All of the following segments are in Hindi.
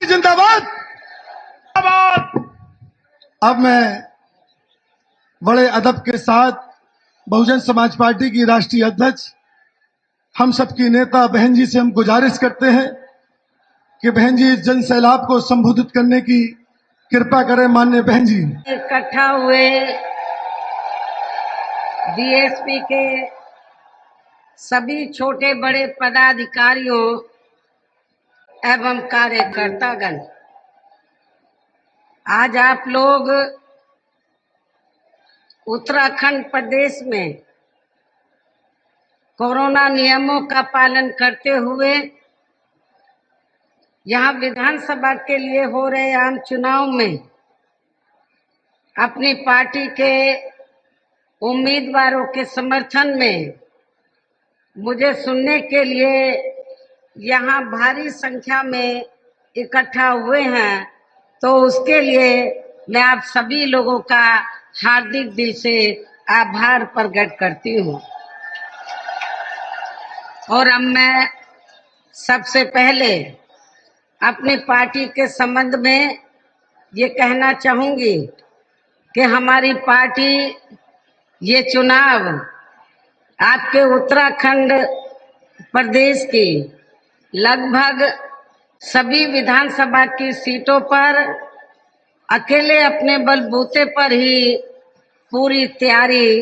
जिंदाबाद। अब मैं बड़े अदब के साथ बहुजन समाज पार्टी की राष्ट्रीय अध्यक्ष हम सबकी नेता बहन जी से हम गुजारिश करते हैं कि बहन जी इस जन सैलाब को संबोधित करने की कृपा करें। माननीय बहन जी, इकट्ठा हुए बीएसपी के सभी छोटे बड़े पदाधिकारियों एवं कार्यकर्तागण, आज आप लोग उत्तराखंड प्रदेश में कोरोना नियमों का पालन करते हुए यहाँ विधानसभा के लिए हो रहे आम चुनाव में अपनी पार्टी के उम्मीदवारों के समर्थन में मुझे सुनने के लिए यहाँ भारी संख्या में इकट्ठा हुए हैं, तो उसके लिए मैं आप सभी लोगों का हार्दिक दिल से आभार प्रकट करती हूँ। और अब मैं सबसे पहले अपनी पार्टी के संबंध में ये कहना चाहूंगी कि हमारी पार्टी ये चुनाव आपके उत्तराखंड प्रदेश की लगभग सभी विधानसभा की सीटों पर अकेले अपने बलबूते पर ही पूरी तैयारी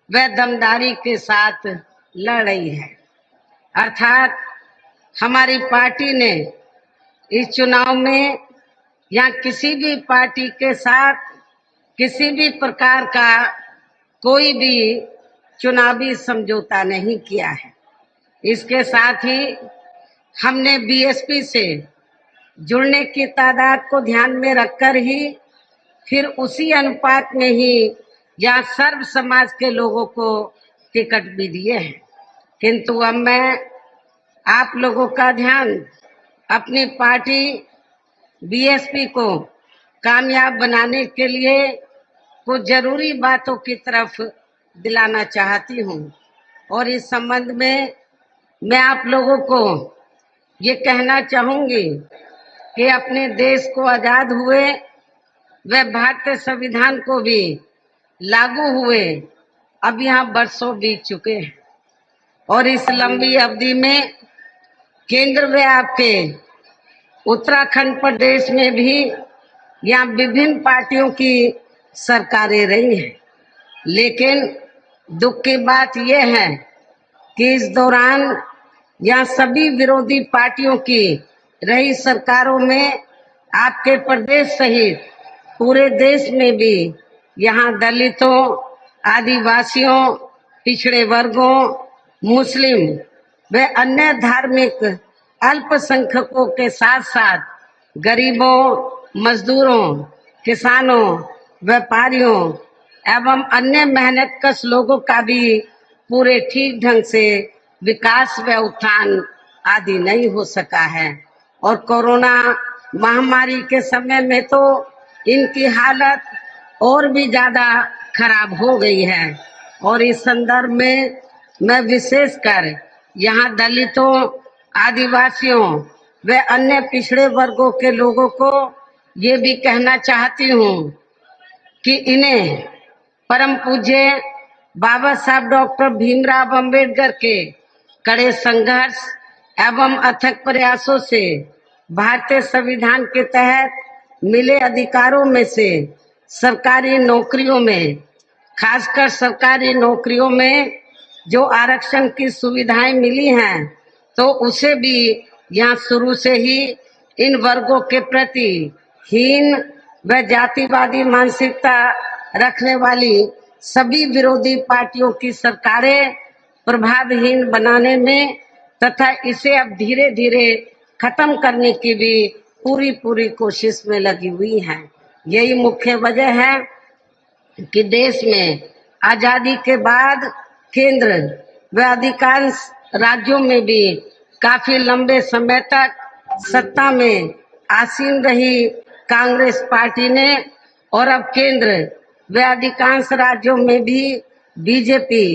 व दमदारी के साथ लड़ रही है। अर्थात हमारी पार्टी ने इस चुनाव में या किसी भी पार्टी के साथ किसी भी प्रकार का कोई भी चुनावी समझौता नहीं किया है। इसके साथ ही हमने बीएसपी से जुड़ने की तादाद को ध्यान में रखकर ही फिर उसी अनुपात में ही या सर्व समाज के लोगों को टिकट भी दिए हैं। किंतु अब मैं आप लोगों का ध्यान अपनी पार्टी बीएसपी को कामयाब बनाने के लिए कुछ जरूरी बातों की तरफ दिलाना चाहती हूँ। और इस संबंध में मैं आप लोगों को ये कहना चाहूंगी कि अपने देश को आजाद हुए व भारतीय संविधान को भी लागू हुए अब यहाँ बरसों बीत चुके हैं, और इस लंबी अवधि में केंद्र व आपके उत्तराखंड प्रदेश में भी यहाँ विभिन्न पार्टियों की सरकारें रही हैं। लेकिन दुख की बात यह है कि इस दौरान यहाँ सभी विरोधी पार्टियों की रही सरकारों में आपके प्रदेश सहित पूरे देश में भी यहाँ दलितों, आदिवासियों, पिछड़े वर्गों, मुस्लिम व अन्य धार्मिक अल्पसंख्यकों के साथ साथ गरीबों, मजदूरों, किसानों, व्यापारियों एवं अन्य मेहनतकश लोगों का भी पूरे ठीक ढंग से विकास व उत्थान आदि नहीं हो सका है। और कोरोना महामारी के समय में तो इनकी हालत और भी ज्यादा खराब हो गई है। और इस संदर्भ में मैं विशेषकर यहाँ दलितों, आदिवासियों व अन्य पिछड़े वर्गों के लोगों को ये भी कहना चाहती हूँ कि इन्हें परम पूज्य बाबा साहब डॉक्टर भीमराव अंबेडकर के कड़े संघर्ष एवं अथक प्रयासों से भारतीय संविधान के तहत मिले अधिकारों में से सरकारी नौकरियों में, खासकर सरकारी नौकरियों में जो आरक्षण की सुविधाएं मिली हैं, तो उसे भी यहाँ शुरू से ही इन वर्गों के प्रति हीन व जातिवादी मानसिकता रखने वाली सभी विरोधी पार्टियों की सरकारें प्रभावहीन बनाने में तथा इसे अब धीरे धीरे खत्म करने की भी पूरी कोशिश में लगी हुई है। यही मुख्य वजह है कि देश में आजादी के बाद केंद्र व अधिकांश राज्यों में भी काफी लंबे समय तक सत्ता में आसीन रही कांग्रेस पार्टी ने, और अब केंद्र व अधिकांश राज्यों में भी बीजेपी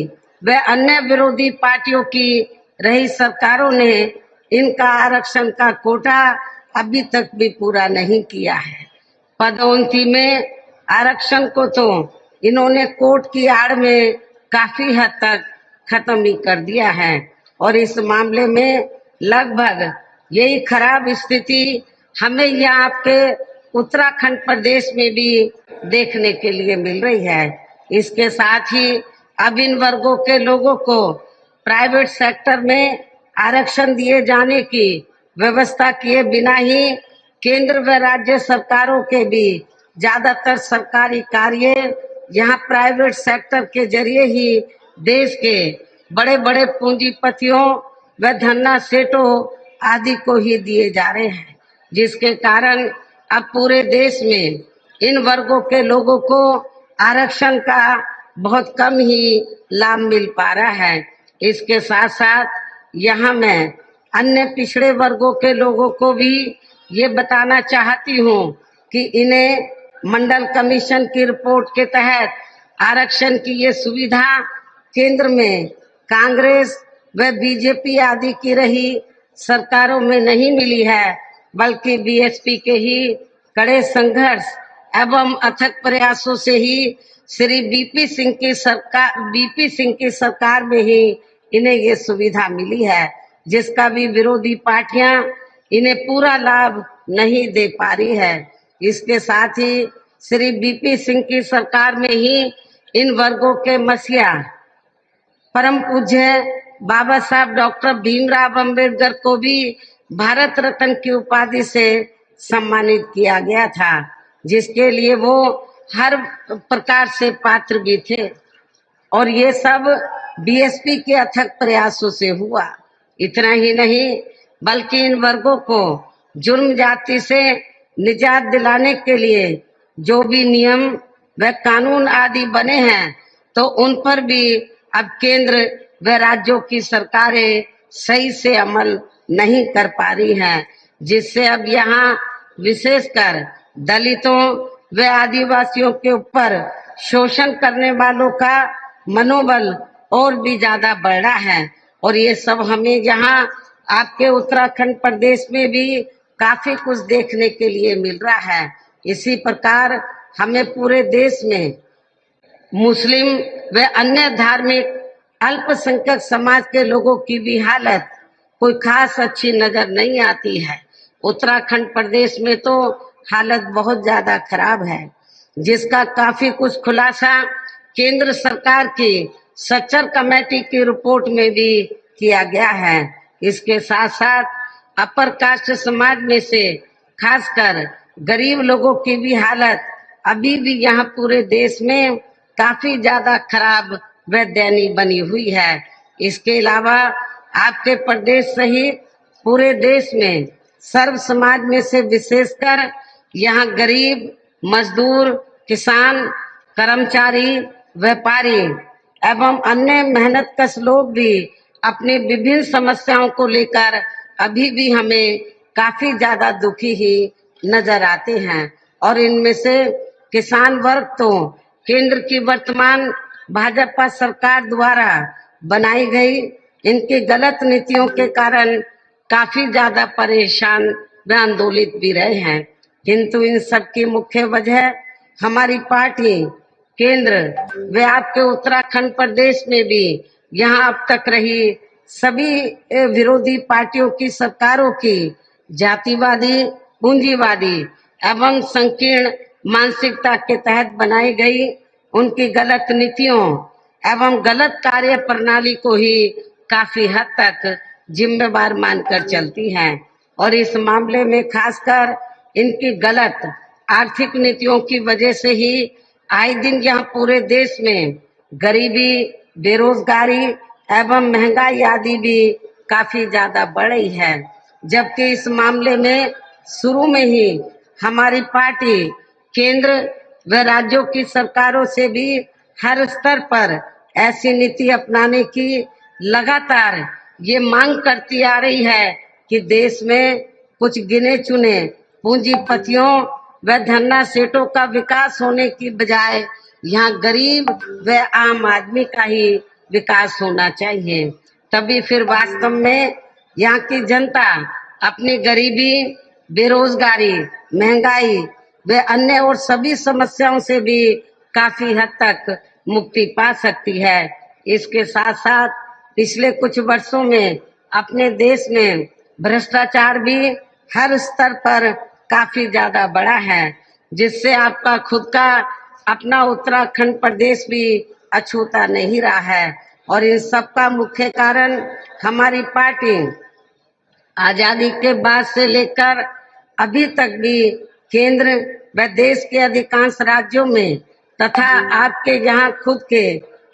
व अन्य विरोधी पार्टियों की रही सरकारों ने इनका आरक्षण का कोटा अभी तक भी पूरा नहीं किया है। पदोन्नति में आरक्षण को तो इन्होंने कोर्ट की आड़ में काफी हद तक खत्म ही कर दिया है और इस मामले में लगभग यही खराब स्थिति हमें यहाँ आपके उत्तराखंड प्रदेश में भी देखने के लिए मिल रही है। इसके साथ ही अब इन वर्गों के लोगों को प्राइवेट सेक्टर में आरक्षण दिए जाने की व्यवस्था किए बिना ही केंद्र व राज्य सरकारों के भी ज्यादातर सरकारी कार्य यहाँ प्राइवेट सेक्टर के जरिए ही देश के बड़े बड़े पूंजीपतियों व धन्ना सेठों आदि को ही दिए जा रहे हैं, जिसके कारण अब पूरे देश में इन वर्गों के लोगों को आरक्षण का बहुत कम ही लाभ मिल पा रहा है। इसके साथ साथ यहाँ मैं अन्य पिछड़े वर्गों के लोगों को भी ये बताना चाहती हूँ कि इन्हें मंडल कमीशन की रिपोर्ट के तहत आरक्षण की ये सुविधा केंद्र में कांग्रेस व बीजेपी आदि की रही सरकारों में नहीं मिली है, बल्कि बीएसपी के ही कड़े संघर्ष एवं अथक प्रयासों से ही श्री बीपी सिंह की सरकार में ही इन्हें ये सुविधा मिली है, जिसका भी विरोधी पार्टियां इन्हें पूरा लाभ नहीं दे पा रही है। इसके साथ ही श्री बीपी सिंह की सरकार में ही इन वर्गों के मसीहा परम पूज्य बाबा साहब डॉक्टर भीमराव अंबेडकर को भी भारत रत्न की उपाधि से सम्मानित किया गया था, जिसके लिए वो हर प्रकार से पात्र भी थे और ये सब बीएसपी के अथक प्रयासों से हुआ। इतना ही नहीं बल्कि इन वर्गों को जुर्म जाति से निजात दिलाने के लिए जो भी नियम व कानून आदि बने हैं तो उन पर भी अब केंद्र व राज्यों की सरकारें सही से अमल नहीं कर पा रही हैं, जिससे अब यहाँ विशेषकर दलितों व आदिवासियों के ऊपर शोषण करने वालों का मनोबल और भी ज्यादा बढ़ रहा है और ये सब हमें यहाँ आपके उत्तराखंड प्रदेश में भी काफी कुछ देखने के लिए मिल रहा है। इसी प्रकार हमें पूरे देश में मुस्लिम व अन्य धार्मिक अल्पसंख्यक समाज के लोगों की भी हालत कोई खास अच्छी नजर नहीं आती है। उत्तराखंड प्रदेश में तो हालत बहुत ज्यादा खराब है, जिसका काफी कुछ खुलासा केंद्र सरकार की सच्चर कमेटी की रिपोर्ट में भी किया गया है। इसके साथ साथ अपर कास्ट समाज में से खासकर गरीब लोगों की भी हालत अभी भी यहाँ पूरे देश में काफी ज्यादा खराब व दयनीय बनी हुई है। इसके अलावा आपके प्रदेश सहित पूरे देश में सर्व समाज में से विशेषकर यहाँ गरीब, मजदूर, किसान, कर्मचारी, व्यापारी एवं अन्य मेहनतकश लोग भी अपनी विभिन्न समस्याओं को लेकर अभी भी हमें काफी ज्यादा दुखी ही नजर आते हैं और इनमें से किसान वर्ग तो केंद्र की वर्तमान भाजपा सरकार द्वारा बनाई गई इनकी गलत नीतियों के कारण काफी ज्यादा परेशान व आंदोलित भी रहे हैं, किंतु इन सब की मुख्य वजह हमारी पार्टी केंद्र व आपके उत्तराखंड प्रदेश में भी यहाँ अब तक रही सभी विरोधी पार्टियों की सरकारों की जातिवादी, पूंजीवादी एवं संकीर्ण मानसिकता के तहत बनाई गई उनकी गलत नीतियों एवं गलत कार्य प्रणाली को ही काफी हद तक जिम्मेवार मानकर चलती हैं और इस मामले में खासकर इनकी गलत आर्थिक नीतियों की वजह से ही आए दिन यहाँ पूरे देश में गरीबी, बेरोजगारी एवं महंगाई आदि भी काफी ज्यादा बढ़ रही है। जबकि इस मामले में शुरू में ही हमारी पार्टी केंद्र व राज्यों की सरकारों से भी हर स्तर पर ऐसी नीति अपनाने की लगातार ये मांग करती आ रही है कि देश में कुछ गिने चुने पूंजीपतियों व धन्ना सेठों का विकास होने की बजाय यहाँ गरीब व आम आदमी का ही विकास होना चाहिए। तभी फिर वास्तव में यहाँ की जनता अपनी गरीबी, बेरोजगारी, महंगाई व अन्य और सभी समस्याओं से भी काफी हद तक मुक्ति पा सकती है। इसके साथ साथ पिछले कुछ वर्षों में अपने देश में भ्रष्टाचार भी हर स्तर पर काफी ज्यादा बढ़ा है, जिससे आपका खुद का अपना उत्तराखंड प्रदेश भी अछूता नहीं रहा है। और इन सब का मुख्य कारण हमारी पार्टी आजादी के बाद से लेकर अभी तक भी केंद्र व देश के अधिकांश राज्यों में तथा आपके यहाँ खुद के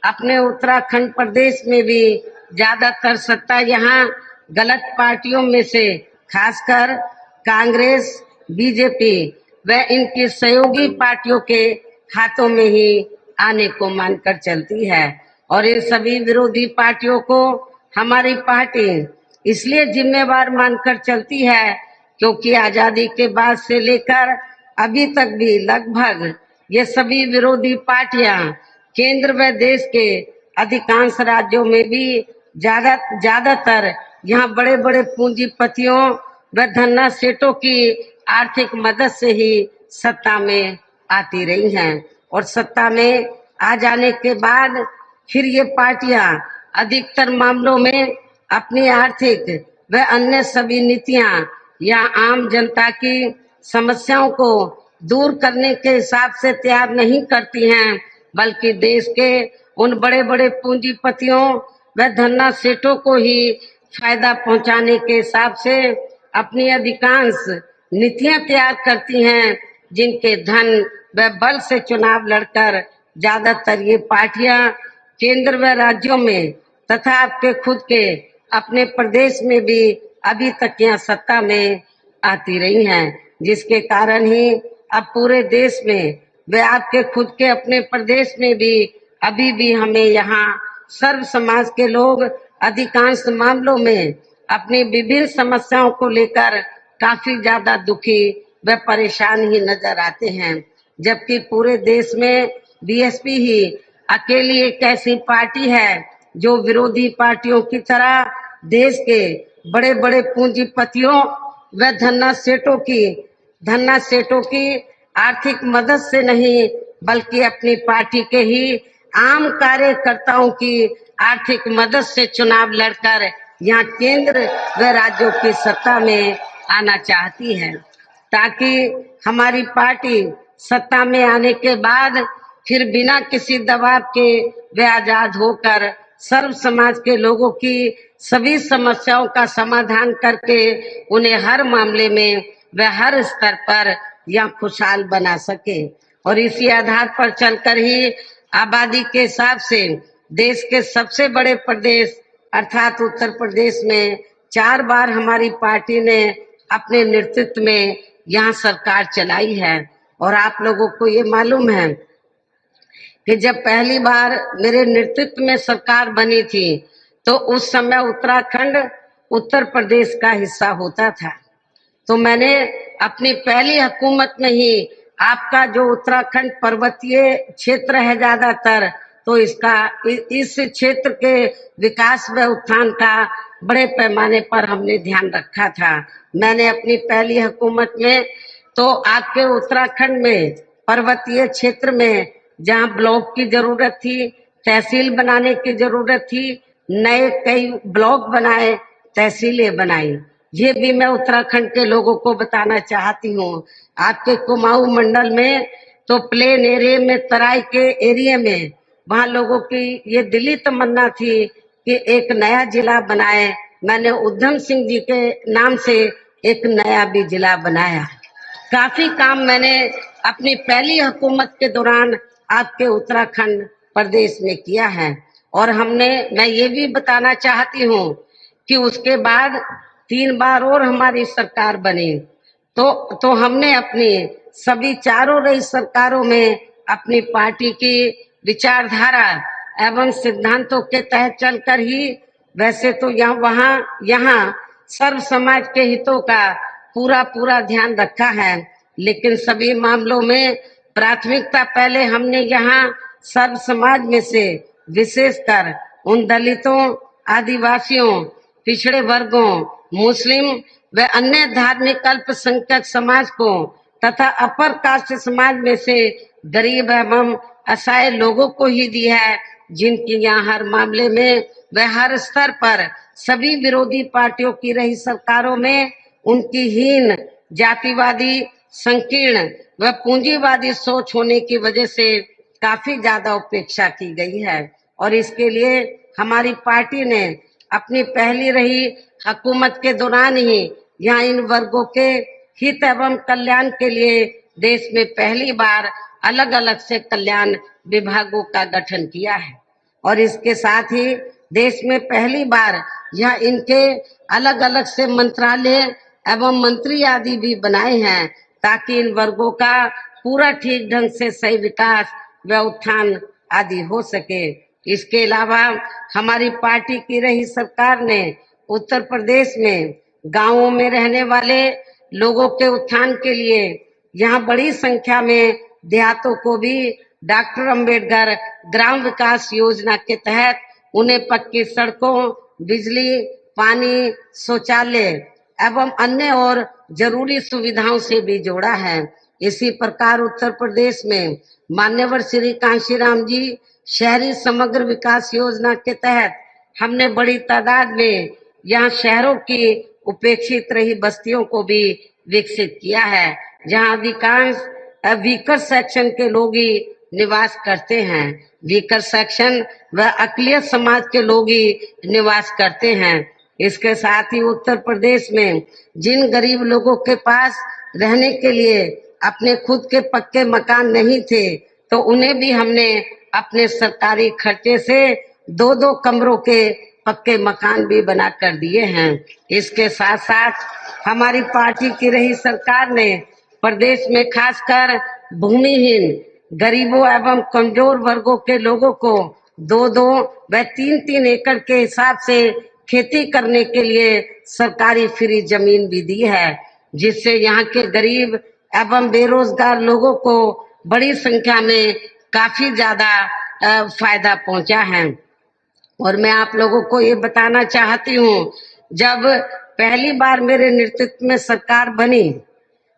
अपने उत्तराखंड प्रदेश में भी ज्यादातर सत्ता यहाँ गलत पार्टियों में से खासकर कांग्रेस, बीजेपी व इनकी सहयोगी पार्टियों के हाथों में ही आने को मानकर चलती है। और इन सभी विरोधी पार्टियों को हमारी पार्टी इसलिए जिम्मेवार मानकर चलती है क्योंकि आजादी के बाद से लेकर अभी तक भी लगभग ये सभी विरोधी पार्टियां केंद्र व देश के अधिकांश राज्यों में भी ज्यादातर यहाँ बड़े बड़े पूंजीपतियों व धन्ना सेठों की आर्थिक मदद से ही सत्ता में आती रही हैं। और सत्ता में आ जाने के बाद फिर ये पार्टियां अधिकतर मामलों में अपनी आर्थिक व अन्य सभी नीतियां या आम जनता की समस्याओं को दूर करने के हिसाब से तैयार नहीं करती हैं, बल्कि देश के उन बड़े बड़े पूंजीपतियों व धन्ना सेठों को ही फायदा पहुंचाने के हिसाब से अपनी अधिकांश नीतियां तैयार करती हैं, जिनके धन व बल से चुनाव लड़कर ज्यादातर ये पार्टियां केंद्र व राज्यों में तथा आपके खुद के अपने प्रदेश में भी अभी तक यहाँ सत्ता में आती रही हैं, जिसके कारण ही अब पूरे देश में व आपके खुद के अपने प्रदेश में भी अभी भी हमें यहाँ सर्व समाज के लोग अधिकांश मामलों में अपनी विभिन्न समस्याओं को लेकर काफी ज्यादा दुखी व परेशान ही नजर आते हैं। जबकि पूरे देश में बीएसपी ही अकेली एक ऐसी पार्टी है जो विरोधी पार्टियों की तरह देश के बड़े बड़े पूंजीपतियों व धन्ना सेठों की आर्थिक मदद से नहीं, बल्कि अपनी पार्टी के ही आम कार्यकर्ताओं की आर्थिक मदद से चुनाव लड़कर यहाँ केंद्र व राज्यों की सत्ता में आना चाहती है, ताकि हमारी पार्टी सत्ता में आने के बाद फिर बिना किसी दबाव के वे आजाद होकर सर्व समाज के लोगों की सभी समस्याओं का समाधान करके उन्हें हर मामले में व हर स्तर पर यहाँ खुशहाल बना सके। और इसी आधार पर चलकर ही आबादी के हिसाब से देश के सबसे बड़े प्रदेश अर्थात उत्तर प्रदेश में 4 बार हमारी पार्टी ने अपने नेतृत्व में यहाँ सरकार चलाई है। और आप लोगों को ये मालूम है कि जब पहली बार मेरे नेतृत्व में सरकार बनी थी तो उस समय उत्तराखंड उत्तर प्रदेश का हिस्सा होता था। तो मैंने अपनी पहली हुकूमत में ही आपका जो उत्तराखंड पर्वतीय क्षेत्र है ज्यादातर, तो इस क्षेत्र के विकास व उत्थान का बड़े पैमाने पर हमने ध्यान रखा था। मैंने अपनी पहली हुकूमत में तो आपके उत्तराखंड में पर्वतीय क्षेत्र में जहाँ ब्लॉक की जरूरत थी, तहसील बनाने की जरूरत थी, नए कई ब्लॉक बनाए, तहसीलें बनाई। ये भी मैं उत्तराखंड के लोगों को बताना चाहती हूँ। आपके कुमाऊं मंडल में तो प्लेन एरिया में, तराई के एरिया में, वहाँ लोगों की ये दिली तमन्ना थी कि एक नया जिला बनाए। मैंने उधम सिंह जी के नाम से एक नया भी जिला बनाया। काफी काम मैंने अपनी पहली हुकूमत के दौरान आपके उत्तराखंड प्रदेश में किया है। और मैं ये भी बताना चाहती हूँ कि उसके बाद 3 बार और हमारी सरकार बनी तो हमने अपनी सभी चारों रही सरकारों में अपनी पार्टी की विचारधारा एवं सिद्धांतों के तहत चलकर ही, वैसे तो यहाँ सर्व समाज के हितों का पूरा ध्यान रखा है, लेकिन सभी मामलों में प्राथमिकता पहले हमने यहाँ सर्व समाज में से विशेषकर उन दलितों, आदिवासियों, पिछड़े वर्गों, मुस्लिम व अन्य धार्मिक अल्पसंख्यक समाज को तथा अपर कास्ट समाज में से गरीब एवं असहाय लोगों को ही दी है, जिनकी यहाँ हर मामले में व हर स्तर पर सभी विरोधी पार्टियों की रही सरकारों में उनकी हीन, जातिवादी, संकीर्ण व पूंजीवादी सोच होने की वजह से काफी ज्यादा उपेक्षा की गई है। और इसके लिए हमारी पार्टी ने अपनी पहली रही हुकूमत के दौरान ही यहाँ इन वर्गों के हित एवं कल्याण के लिए देश में पहली बार अलग अलग से कल्याण विभागों का गठन किया है। और इसके साथ ही देश में पहली बार यह इनके अलग अलग से मंत्रालय एवं मंत्री आदि भी बनाए हैं, ताकि इन वर्गों का पूरा ठीक ढंग से सही विकास व उत्थान आदि हो सके। इसके अलावा हमारी पार्टी की रही सरकार ने उत्तर प्रदेश में गांवों में रहने वाले लोगों के उत्थान के लिए यहाँ बड़ी संख्या में देहातों को भी डॉक्टर अंबेडकर ग्राम विकास योजना के तहत उन्हें पक्की सड़कों, बिजली, पानी, शौचालय एवं अन्य और जरूरी सुविधाओं से भी जोड़ा है। इसी प्रकार उत्तर प्रदेश में मान्यवर श्री कांशीराम जी शहरी समग्र विकास योजना के तहत हमने बड़ी तादाद में यहाँ शहरों की उपेक्षित रही बस्तियों को भी विकसित किया है, जहाँ अधिकांश वीकर सेक्शन के लोग ही निवास करते हैं। वीकर सेक्शन व अकलियत समाज के लोग ही निवास करते हैं। इसके साथ ही उत्तर प्रदेश में जिन गरीब लोगों के पास रहने के लिए अपने खुद के पक्के मकान नहीं थे, तो उन्हें भी हमने अपने सरकारी खर्चे से 2-2 कमरों के पक्के मकान भी बना कर दिए हैं। इसके साथ साथ हमारी पार्टी की रही सरकार ने प्रदेश में खासकर भूमिहीन, गरीबों एवं कमजोर वर्गों के लोगों को 2-2 व 3-3 एकड़ के हिसाब से खेती करने के लिए सरकारी फ्री जमीन भी दी है, जिससे यहाँ के गरीब एवं बेरोजगार लोगों को बड़ी संख्या में काफी ज्यादा फायदा पहुंचा है। और मैं आप लोगों को ये बताना चाहती हूँ, जब पहली बार मेरे नेतृत्व में सरकार बनी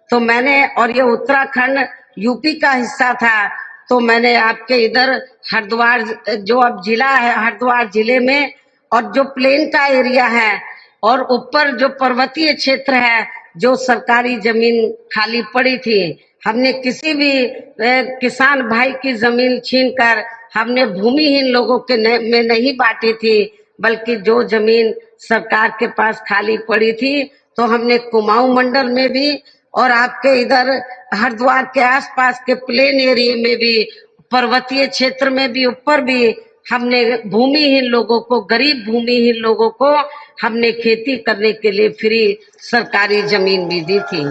तो मैंने, और ये उत्तराखंड यूपी का हिस्सा था, तो मैंने आपके इधर हरिद्वार जो अब जिला है, हरिद्वार जिले में और जो प्लेन का एरिया है और ऊपर जो पर्वतीय क्षेत्र है, जो सरकारी जमीन खाली पड़ी थी, हमने किसी भी किसान भाई की जमीन छीनकर हमने भूमिहीन लोगों के में नहीं बांटी थी, बल्कि जो जमीन सरकार के पास खाली पड़ी थी तो हमने कुमाऊं मंडल में भी और आपके इधर हरिद्वार के आसपास के प्लेन एरिया में भी, पर्वतीय क्षेत्र में भी, ऊपर भी हमने भूमिहीन लोगों को, गरीब भूमिहीन लोगों को हमने खेती करने के लिए फ्री सरकारी जमीन भी दी थी।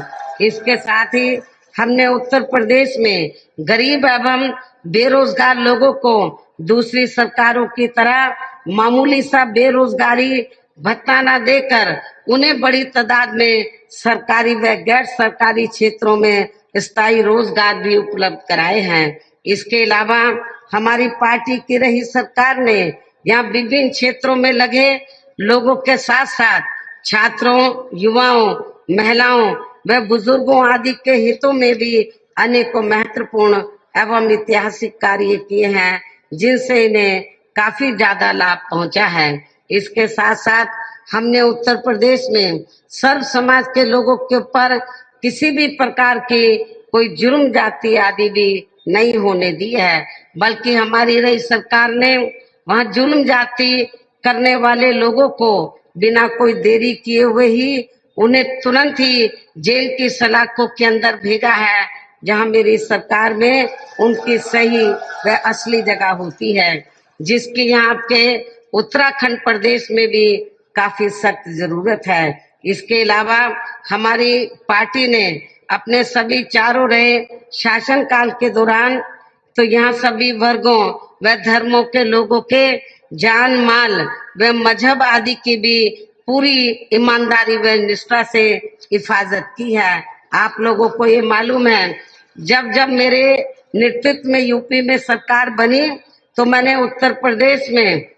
इसके साथ ही हमने उत्तर प्रदेश में गरीब एवं बेरोजगार लोगों को दूसरी सरकारों की तरह मामूली सा बेरोजगारी भत्ता न देकर उन्हें बड़ी तादाद में सरकारी व गैर सरकारी क्षेत्रों में स्थायी रोजगार भी उपलब्ध कराए हैं। इसके अलावा हमारी पार्टी की रही सरकार ने यहाँ विभिन्न क्षेत्रों में लगे लोगों के साथ साथ छात्रों, युवाओं, महिलाओं व बुजुर्गों आदि के हितों में भी अनेकों महत्वपूर्ण एवं ऐतिहासिक कार्य किए हैं, जिनसे इन्हें काफी ज्यादा लाभ पहुंचा है। इसके साथ साथ हमने उत्तर प्रदेश में सर्व समाज के लोगों के ऊपर किसी भी प्रकार की कोई जुर्म जाति आदि भी नहीं होने दी है, बल्कि हमारी रही सरकार ने वहाँ जुर्म जाति करने वाले लोगों को बिना कोई देरी किए हुए ही उन्हें तुरंत ही जेल की सलाखों के अंदर भेजा है, जहाँ मेरी सरकार में उनकी सही व असली जगह होती है, जिसकी यहाँ आपके उत्तराखंड प्रदेश में भी काफी सख्त जरूरत है। इसके अलावा हमारी पार्टी ने अपने सभी चारों रहे शासन काल के दौरान तो यहाँ सभी वर्गों व धर्मों के लोगों के जान माल व मजहब आदि की भी पूरी ईमानदारी व निष्ठा से हिफाजत की है। आप लोगों को ये मालूम है, जब जब मेरे नेतृत्व में यूपी में सरकार बनी तो मैंने उत्तर प्रदेश में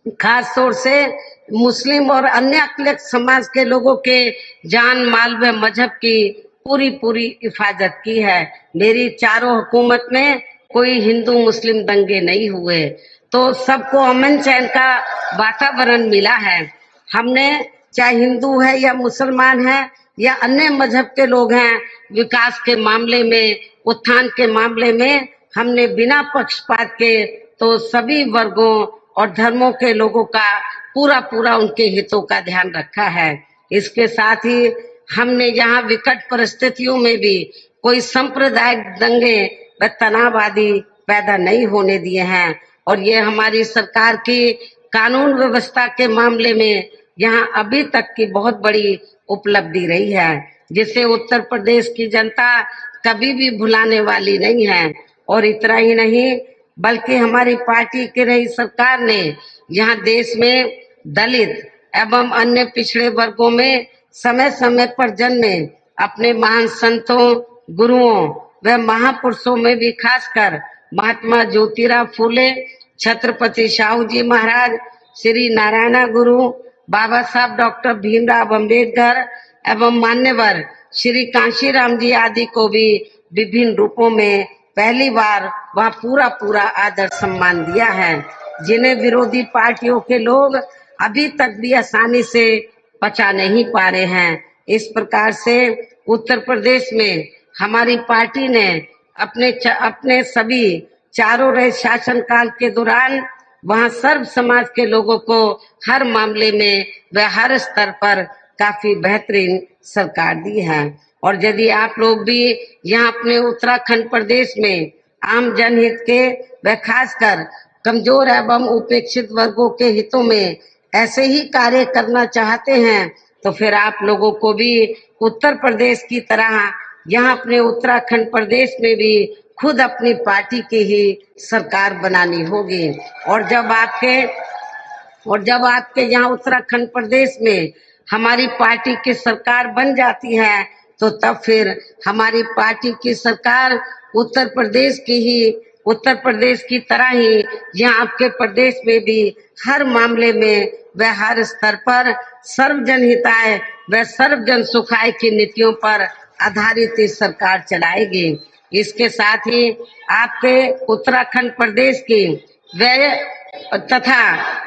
खास तौर से मुस्लिम और अन्य अल्पसंख्यक समाज के लोगों के जान माल व मजहब की पूरी पूरी हिफाजत की है। मेरी चारों हुकूमत में कोई हिंदू मुस्लिम दंगे नहीं हुए, तो सबको अमन चैन का वातावरण मिला है। हमने चाहे हिंदू है या मुसलमान है या अन्य मजहब के लोग हैं, विकास के मामले में, उत्थान के मामले में हमने बिना पक्षपात के तो सभी वर्गों और धर्मों के लोगों का पूरा पूरा उनके हितों का ध्यान रखा है। इसके साथ ही हमने यहाँ विकट परिस्थितियों में भी कोई सांप्रदायिक दंगे व तनाव आदि पैदा नहीं होने दिए हैं, और ये हमारी सरकार की कानून व्यवस्था के मामले में यहाँ अभी तक की बहुत बड़ी उपलब्धि रही है, जिसे उत्तर प्रदेश की जनता कभी भी भुलाने वाली नहीं है। और इतना ही नहीं, बल्कि हमारी पार्टी की रही सरकार ने यहाँ देश में दलित एवं अन्य पिछड़े वर्गों में समय समय पर जन्मे अपने महान संतों, गुरुओं व महापुरुषों में भी खासकर महात्मा ज्योतिराव फूले, छत्रपति शाहू जी महाराज, श्री नारायण गुरु, बाबा साहब डॉक्टर भीमराव अंबेडकर एवं मान्यवर श्री कांशीराम जी आदि को भी विभिन्न रूपों में पहली बार वह पूरा पूरा आदर सम्मान दिया है, जिन्हें विरोधी पार्टियों के लोग अभी तक भी आसानी से पचा नहीं पा रहे हैं। इस प्रकार से उत्तर प्रदेश में हमारी पार्टी ने अपने सभी चारों रहे शासनकाल के दौरान वहां सर्व समाज के लोगों को हर मामले में व हर स्तर पर काफी बेहतरीन सरकार दी है। और यदि आप लोग भी यहाँ अपने उत्तराखंड प्रदेश में आम जनहित के व खासकर कमजोर एवं उपेक्षित वर्गों के हितों में ऐसे ही कार्य करना चाहते हैं, तो फिर आप लोगों को भी उत्तर प्रदेश की तरह यहाँ अपने उत्तराखंड प्रदेश में भी खुद अपनी पार्टी की ही सरकार बनानी होगी। और जब आपके यहाँ उत्तराखंड प्रदेश में हमारी पार्टी की सरकार बन जाती है, तो तब फिर हमारी पार्टी की सरकार उत्तर प्रदेश की तरह ही यहाँ आपके प्रदेश में भी हर मामले में व हर स्तर पर सर्व जनहिताय व सर्व जन सुखाय की नीतियों पर आधारित इस सरकार चलाएगी। इसके साथ ही आपके उत्तराखंड प्रदेश की व तथा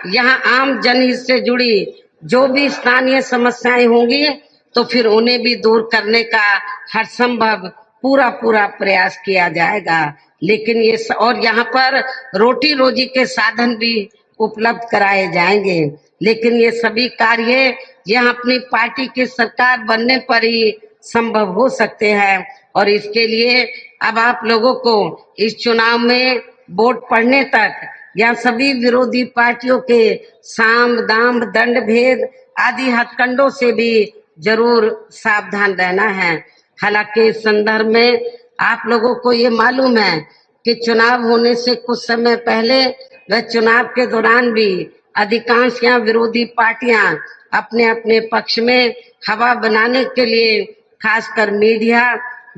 यहाँ आम जनहित से जुड़ी जो भी स्थानीय समस्याएं होंगी, तो फिर उन्हें भी दूर करने का हर संभव पूरा पूरा प्रयास किया जाएगा। लेकिन और यहाँ पर रोटी रोजी के साधन भी उपलब्ध कराए जाएंगे। लेकिन ये सभी कार्य यहाँ अपनी पार्टी की सरकार बनने पर ही संभव हो सकते हैं। और इसके लिए अब आप लोगों को इस चुनाव में वोट पड़ने तक या सभी विरोधी पार्टियों के साम दाम दंड भेद आदि हथकंडों से भी जरूर सावधान रहना है। हालांकि इस संदर्भ में आप लोगों को ये मालूम है कि चुनाव होने से कुछ समय पहले व चुनाव के दौरान भी अधिकांश यहाँ विरोधी पार्टियां अपने अपने पक्ष में हवा बनाने के लिए खासकर मीडिया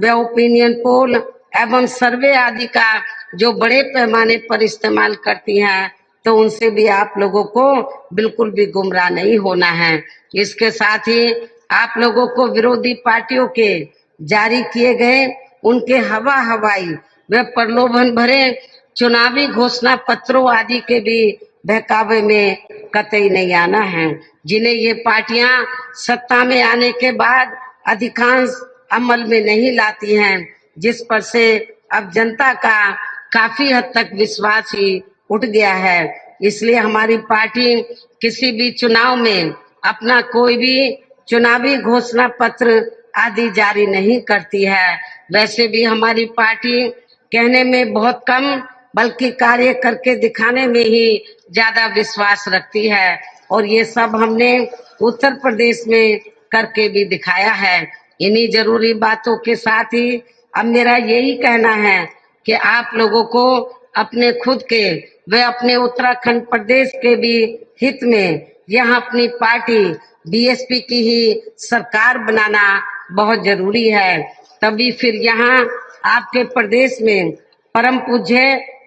व ओपिनियन पोल एवं सर्वे आदि का जो बड़े पैमाने पर इस्तेमाल करती हैं, तो उनसे भी आप लोगों को बिल्कुल भी गुमराह नहीं होना है। इसके साथ ही आप लोगों को विरोधी पार्टियों के जारी किए गए उनके हवाई व प्रलोभन भरे चुनावी घोषणा पत्रों आदि के भी बहकावे में कतई नहीं आना है, जिन्हें ये पार्टियां सत्ता में आने के बाद अधिकांश अमल में नहीं लाती हैं, जिस पर से अब जनता का काफी हद तक विश्वास ही उठ गया है। इसलिए हमारी पार्टी किसी भी चुनाव में अपना कोई भी चुनावी घोषणा पत्र आदि जारी नहीं करती है। वैसे भी हमारी पार्टी कहने में बहुत कम बल्कि कार्य करके दिखाने में ही ज्यादा विश्वास रखती है, और ये सब हमने उत्तर प्रदेश में करके भी दिखाया है। इन्हीं जरूरी बातों के साथ ही अब मेरा यही कहना है कि आप लोगों को अपने खुद के व अपने उत्तराखंड प्रदेश के भी हित में यहाँ अपनी पार्टी बीएसपी की ही सरकार बनाना बहुत जरूरी है। तभी फिर यहाँ आपके प्रदेश में परम पूज्य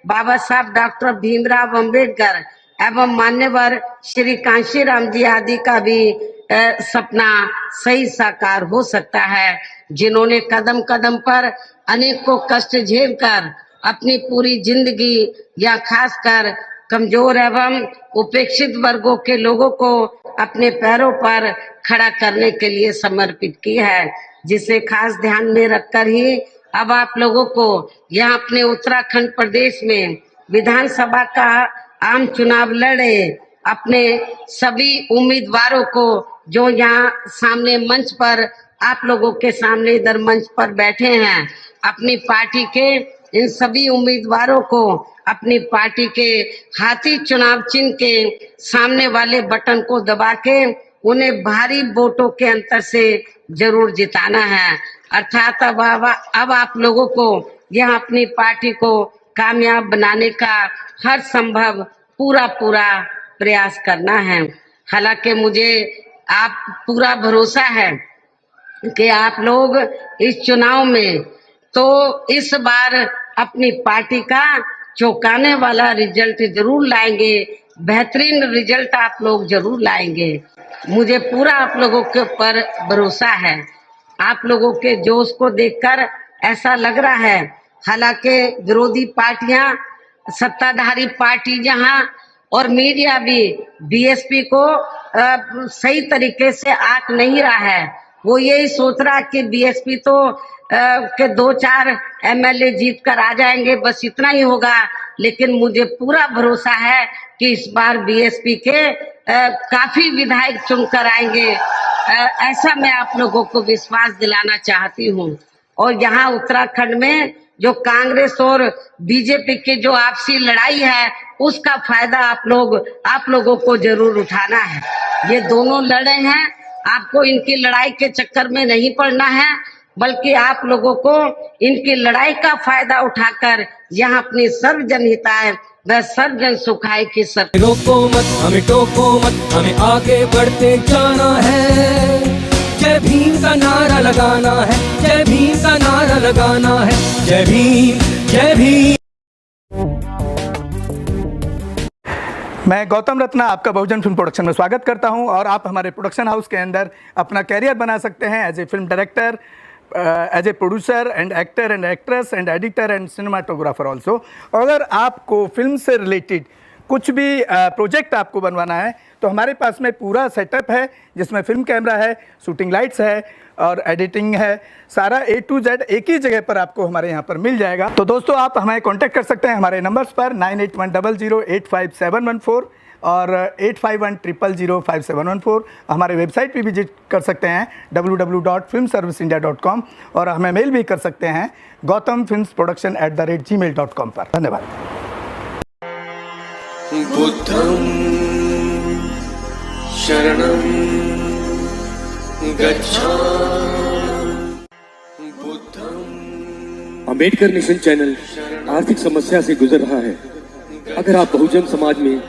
बाबा साहब डॉक्टर भीमराव अंबेडकर एवं मान्यवर श्री कांशीराम जी आदि का भी सपना सही साकार हो सकता है, जिन्होंने कदम कदम पर अनेकों कष्ट झेलकर अपनी पूरी जिंदगी या खासकर कमजोर एवं उपेक्षित वर्गों के लोगों को अपने पैरों पर खड़ा करने के लिए समर्पित की है, जिसे खास ध्यान में रखकर ही अब आप लोगों को यहाँ अपने उत्तराखंड प्रदेश में विधानसभा का आम चुनाव लड़े अपने सभी उम्मीदवारों को जो यहाँ सामने मंच पर आप लोगों के सामने इधर मंच पर बैठे हैं, अपनी पार्टी के इन सभी उम्मीदवारों को अपनी पार्टी के हाथी चुनाव चिन्ह के सामने वाले बटन को दबा के उन्हें भारी वोटों के अंतर से जरूर जिताना है। अर्थात अब आप लोगों को यह अपनी पार्टी को कामयाब बनाने का हर संभव पूरा प्रयास करना है। हालांकि मुझे आप पूरा भरोसा है कि आप लोग इस चुनाव में तो इस बार अपनी पार्टी का चौंकाने वाला रिजल्ट जरूर लाएंगे, बेहतरीन रिजल्ट आप लोग जरूर लाएंगे। मुझे पूरा आप लोगों के ऊपर भरोसा है। आप लोगों के जोश को देखकर ऐसा लग रहा है, हालांकि विरोधी पार्टियां, सत्ताधारी पार्टी जहां और मीडिया भी बीएसपी को सही तरीके से आंक नहीं रहा है। वो यही सोच रहा कि बीएसपी तो के 2-4 एमएलए जीत कर आ जाएंगे, बस इतना ही होगा। लेकिन मुझे पूरा भरोसा है कि इस बार बीएसपी के काफी विधायक चुनकर आएंगे। ऐसा मैं आप लोगों को विश्वास दिलाना चाहती हूँ। और यहाँ उत्तराखंड में जो कांग्रेस और बीजेपी की जो आपसी लड़ाई है, उसका फायदा आप लोगों को जरूर उठाना है। ये दोनों लड़े हैं, आपको इनकी लड़ाई के चक्कर में नहीं पड़ना है, बल्कि आप लोगों को इनकी लड़ाई का फायदा उठाकर यहाँ अपनी सर्व जनहिताय व सर्व जन सुखाय की सब रोको मत, हमें टोको मत, हमें आगे बढ़ते जाना है। जय भीम का नारा लगाना है, जय भीम का नारा लगाना है। जय भीम, जय भीम। मैं गौतम रत्ना आपका बहुजन फिल्म प्रोडक्शन में स्वागत करता हूं और आप हमारे प्रोडक्शन हाउस के अंदर अपना कैरियर बना सकते हैं as a film director, as a producer and actor and actress and editor and cinematographer also. अगर आपको फिल्म से रिलेटेड कुछ भी प्रोजेक्ट आपको बनवाना है तो हमारे पास में पूरा सेटअप है, जिसमें फिल्म कैमरा है, शूटिंग लाइट्स है और एडिटिंग है। सारा A to Z एक ही जगह पर आपको हमारे यहाँ पर मिल जाएगा। तो दोस्तों, आप हमें कांटेक्ट कर सकते हैं हमारे नंबर्स पर 9810085714 और 8510005714। हमारे वेबसाइट पे विजिट कर सकते हैं www.filmserviceindia.com और हमें मेल भी कर सकते हैं gautamfilmsproduction@gmail.com पर। धन्यवाद। बुद्धं शरणं गच्छामि। अंबेडकर मिशन चैनल आर्थिक समस्या से गुजर रहा है। अगर आप बहुजन समाज में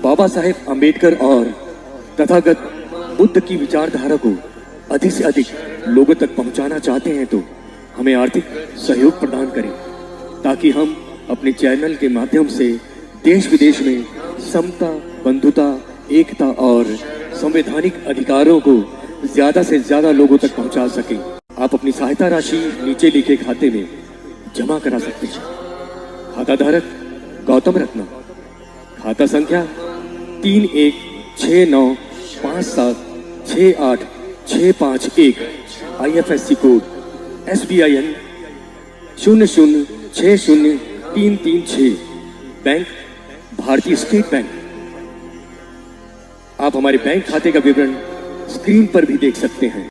बाबा साहेब अंबेडकर और तथागत बुद्ध की विचारधारा को अधिक से अधिक लोगों तक पहुंचाना चाहते हैं तो हमें आर्थिक सहयोग प्रदान करें, ताकि हम अपने चैनल के माध्यम से देश विदेश में समता, बंधुता, एकता और संवैधानिक अधिकारों को ज्यादा से ज्यादा लोगों तक पहुंचा सकें। आप अपनी सहायता राशि नीचे लिखे खाते में जमा करा सकते हैं। खाता धारक गौतम रत्ना, खाता संख्या 3169576865 IFSC कोड SBIN 0060336, बैंक भारतीय स्टेट बैंक। आप हमारे बैंक खाते का विवरण स्क्रीन पर भी देख सकते हैं।